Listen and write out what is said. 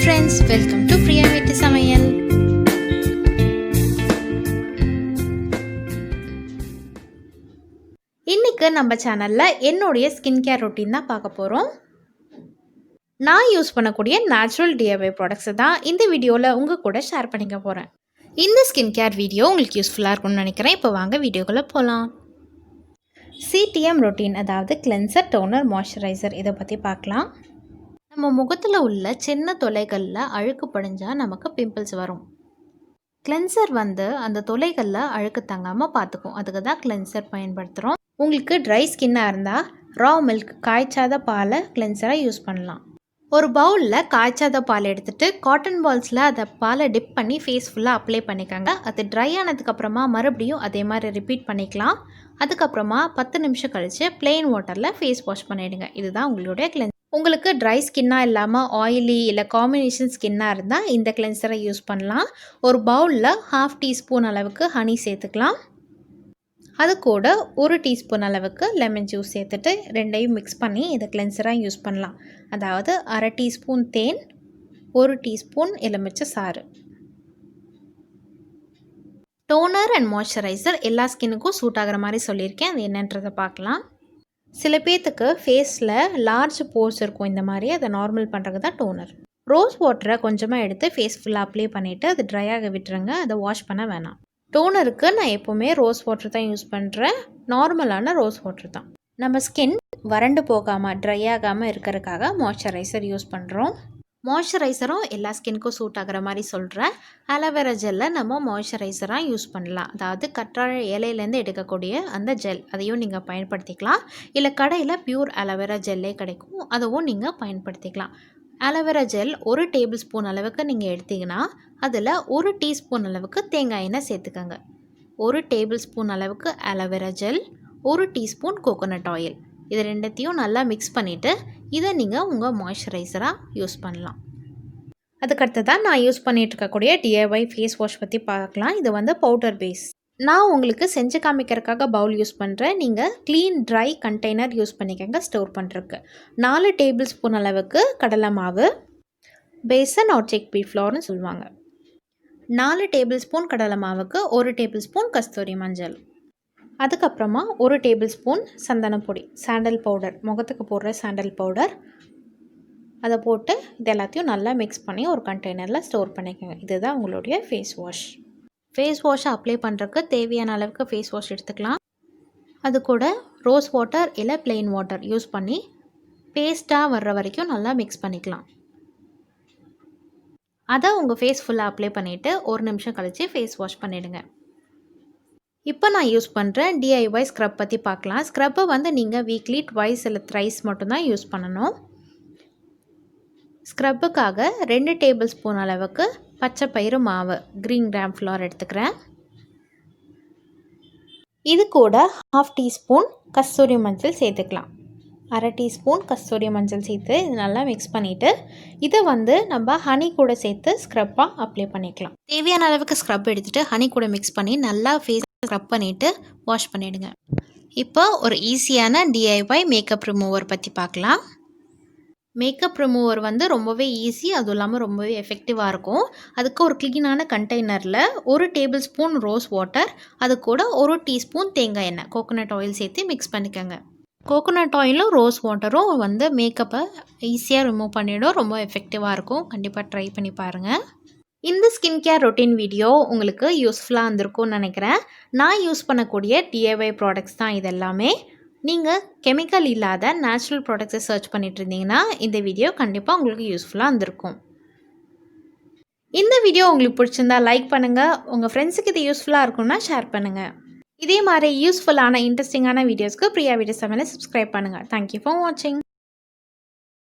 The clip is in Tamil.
friends, welcome to பிரியா வீட்டு சமையல். இன்னைக்கு நம்ம சேனல்ல என்னுடைய ஸ்கின் கேர் ரொட்டீன் தான் பார்க்க போறோம். நான் யூஸ் பண்ணக்கூடிய நேச்சுரல் DIY ப்ராடக்ட்ஸ் தான் இந்த வீடியோவில் உங்கள் கூட ஷேர் பண்ணிக்க போகிறேன். இந்த ஸ்கின் கேர் வீடியோ உங்களுக்கு யூஸ்ஃபுல்லாக இருக்கும்னு நினைக்கிறேன். இப்போ வாங்க வீடியோக்குள்ளே போகலாம். CTM ரொட்டீன், அதாவது கிளென்சர், டோனர், மாய்ஸ்சரைசர், இதை பற்றி பார்க்கலாம். நம்ம முகத்தில் உள்ள சின்ன தொலைகளில் அழுக்கு படிஞ்சால் நமக்கு பிம்பிள்ஸ் வரும். கிளென்சர் அந்த தொலைகளில் அழுக்கு தங்காமல் பார்த்துக்கும். அதுக்கு தான் கிளென்சர் பயன்படுத்துகிறோம். உங்களுக்கு ட்ரை ஸ்கின்னாக இருந்தால் ரா மில்க், காய்ச்சாத பாலை கிளென்சராக யூஸ் பண்ணலாம். ஒரு பவுலில் காய்ச்சாத பால் எடுத்துகிட்டு காட்டன் பால்ஸில் அதை பாலை டிப் பண்ணி ஃபேஸ் ஃபுல்லாக அப்ளை பண்ணிக்காங்க. அது ட்ரை ஆனதுக்கப்புறமா மறுபடியும் அதே மாதிரி ரிப்பீட் பண்ணிக்கலாம். அதுக்கப்புறமா 10 நிமிஷம் கழித்து ப்ளெயின் வாட்டரில் ஃபேஸ் வாஷ் பண்ணிவிடுங்க. இதுதான் உங்களுடைய கிளென்சர். உங்களுக்கு ட்ரை ஸ்கின்னாக இல்லாமல் ஆயிலி இல்லை காம்பினேஷன் ஸ்கின்னாக இருந்தால் இந்த கிளென்சரை யூஸ் பண்ணலாம். ஒரு பவுலில் 1/2 டீஸ்பூன் அளவுக்கு ஹனி சேர்த்துக்கலாம். அது கூட 1 டீஸ்பூன் அளவுக்கு லெமன் ஜூஸ் சேர்த்துட்டு ரெண்டையும் மிக்ஸ் பண்ணி இதை கிளென்சராக யூஸ் பண்ணலாம். அதாவது 1/2 டீஸ்பூன் தேன், 1 டீஸ்பூன் எலுமிச்சை சாறு. டோனர் அண்ட் மாய்ஸ்சரைசர் எல்லா ஸ்கின்னுக்கும் சூட் ஆகிற மாதிரி சொல்லியிருக்கேன். அது என்னன்றதை பார்க்கலாம். சில பேர்த்துக்கு ஃபேஸில் லார்ஜ் போர்ஸ் இருக்கும். இந்த மாதிரி அதை நார்மல் பண்ணுறது தான் டோனர். ரோஸ் வாட்டரை கொஞ்சமாக எடுத்து ஃபேஸ் ஃபுல்லாக அப்ளை பண்ணிவிட்டு அது ட்ரை ஆக விட்டுருங்க. அதை வாஷ் பண்ண வேணாம். டோனருக்கு நான் எப்போவுமே ரோஸ் வாட்டர் தான் யூஸ் பண்ணுறேன். நார்மலான ரோஸ் வாட்டர் தான். நம்ம ஸ்கின் வறண்டு போகாமல் ட்ரை ஆகாமல் இருக்கிறதுக்காக மாய்ஸ்சரைசர் யூஸ் பண்ணுறோம். மாய்ஸ்சரைசரும் எல்லா ஸ்கின்னுக்கும் சூட் ஆகிற மாதிரி சொல்கிறேன். அலோவேரா ஜெல்லை நம்ம மாய்ஸ்சரைசராக யூஸ் பண்ணலாம். அதாவது கற்றாழை இலையிலேருந்து எடுக்கக்கூடிய அந்த ஜெல், அதையும் நீங்கள் பயன்படுத்திக்கலாம். இல்லை கடையில் பியூர் அலோவேரா ஜெல்லே கிடைக்கும், அதுவும் நீங்கள் பயன்படுத்திக்கலாம். அலோவேரா ஜெல் 1 டேபிள் ஸ்பூன் அளவுக்கு நீங்கள் எடுத்திங்கன்னா அதில் 1 டீஸ்பூன் அளவுக்கு தேங்காய் எண்ணெய் சேர்த்துக்கோங்க. 1 டேபிள் ஸ்பூன் அளவுக்கு aloe vera gel, 1 teaspoon coconut oil, இது ரெண்டத்தையும் நல்லா மிக்ஸ் பண்ணிவிட்டு இதை நீங்கள் உங்கள் மாய்ஸ்சரைசராக யூஸ் பண்ணலாம். அதுக்கடுத்ததான் நான் யூஸ் பண்ணிகிட்டு இருக்கக்கூடிய DIY ஃபேஸ் வாஷ் பற்றி பார்க்கலாம். இது பவுடர் பேஸ். நான் உங்களுக்கு செஞ்சு காமிக்கிறதுக்காக பவுல் யூஸ் பண்ணுறேன். நீங்கள் க்ளீன் ட்ரை கண்டெய்னர் யூஸ் பண்ணிக்கங்க ஸ்டோர் பண்ணுறதுக்கு. 4 டேபிள் ஸ்பூன் அளவுக்கு கடலை மாவு, பேசன் ஆர் செக் பீட் ஃப்ளோர்னு சொல்லுவாங்க. 4 டேபிள் ஸ்பூன் கடலை மாவுக்கு 1 டேபிள் ஸ்பூன் கஸ்தூரி மஞ்சள், அதுக்கப்புறமா 1 டேபிள் ஸ்பூன் சந்தனப்பொடி, சாண்டல் பவுடர், முகத்துக்கு போடுற சாண்டல் பவுடர், அதை போட்டு இது எல்லாத்தையும் நல்லா மிக்ஸ் பண்ணி ஒரு கண்டெய்னரில் ஸ்டோர் பண்ணிக்கோங்க. இதுதான் உங்களுடைய ஃபேஸ் வாஷ். ஃபேஸ் வாஷை அப்ளை பண்ணுறதுக்கு தேவையான அளவுக்கு ஃபேஸ் வாஷ் எடுத்துக்கலாம். அது கூட ரோஸ் வாட்டர் இல்லை ப்ளெயின் வாட்டர் யூஸ் பண்ணி பேஸ்ட்டாக வர்ற வரைக்கும் நல்லா மிக்ஸ் பண்ணிக்கலாம். அதை உங்கள் ஃபேஸ் ஃபுல்லாக அப்ளை பண்ணிவிட்டு 1 நிமிஷம் கழித்து ஃபேஸ் வாஷ் பண்ணிவிடுங்க. இப்போ நான் யூஸ் பண்ணுற DIY ஸ்க்ரப் பற்றி பார்க்கலாம். ஸ்க்ரப்பை நீங்கள் வீக்லி ட்வைஸ் இல்லை த்ரைஸ் மட்டும்தான் யூஸ் பண்ணணும். ஸ்க்ரப்புக்காக 2 டேபிள் ஸ்பூன் அளவுக்கு பச்சை பயிறு மாவு, க்ரீன் கிராம் ஃப்ளோர் எடுத்துக்கிறேன். இது கூட 1/2 டீஸ்பூன் கஸ்தூரி மஞ்சள் சேர்த்துக்கலாம். 1/2 டீஸ்பூன் கஸ்தூரி மஞ்சள் சேர்த்து இது நல்லா மிக்ஸ் பண்ணிவிட்டு இதை நம்ம ஹனி கூட சேர்த்து ஸ்க்ரப்பாக அப்ளை பண்ணிக்கலாம். தேவையான அளவுக்கு ஸ்க்ரப் எடுத்துகிட்டு ஹனி கூட மிக்ஸ் பண்ணி நல்லா ஃபேஸ் ஸ்க்ரப் பண்ணிவிட்டு வாஷ் பண்ணிவிடுங்க. இப்போ ஒரு ஈஸியான DIY மேக்கப் ரிமூவர் பற்றி பார்க்கலாம். மேக்கப் ரிமூவர் ரொம்பவே ஈஸி, அதுவும் இல்லாமல் ரொம்பவே எஃபெக்டிவாக இருக்கும். அதுக்கு ஒரு க்ளீனான கண்டெய்னரில் 1 டேபிள் ஸ்பூன் ரோஸ் வாட்டர், அது கூட 1 டீஸ்பூன் தேங்காய் எண்ணெய், கோகோனட் ஆயில் சேர்த்து மிக்ஸ் பண்ணிக்கோங்க. கோகோனட் ஆயிலும் ரோஸ் வாட்டரும் மேக்கப்பை ஈஸியாக ரிமூவ் பண்ணிவிடும். ரொம்ப எஃபெக்டிவாக இருக்கும். கண்டிப்பாக ட்ரை பண்ணி பாருங்கள். இந்த ஸ்கின் கேர் ரொட்டீன் வீடியோ உங்களுக்கு யூஸ்ஃபுல்லாக இருந்திருக்கும்னு நினைக்கிறேன். நான் யூஸ் பண்ணக்கூடிய DIY ப்ராடக்ட்ஸ் தான் இதெல்லாமே. நீங்கள் கெமிக்கல் இல்லாத நேச்சுரல் ப்ராடக்ட்ஸை சர்ச் பண்ணிட்டு இருந்தீங்கன்னா இந்த வீடியோ கண்டிப்பாக உங்களுக்கு யூஸ்ஃபுல்லாக இருந்திருக்கும். இந்த வீடியோ உங்களுக்கு பிடிச்சிருந்தா லைக் பண்ணுங்கள். உங்கள் ஃப்ரெண்ட்ஸுக்கு இது யூஸ்ஃபுல்லாக இருக்கும்னா ஷேர் பண்ணுங்கள். இதே மாதிரி யூஸ்ஃபுல்லான இன்ட்ரெஸ்டிங்கான வீடியோஸ்க்கு பிரியா வீட்டு சமையலை சப்ஸ்கிரைப் பண்ணுங்கள். தேங்க்யூ ஃபார் வாட்சிங்.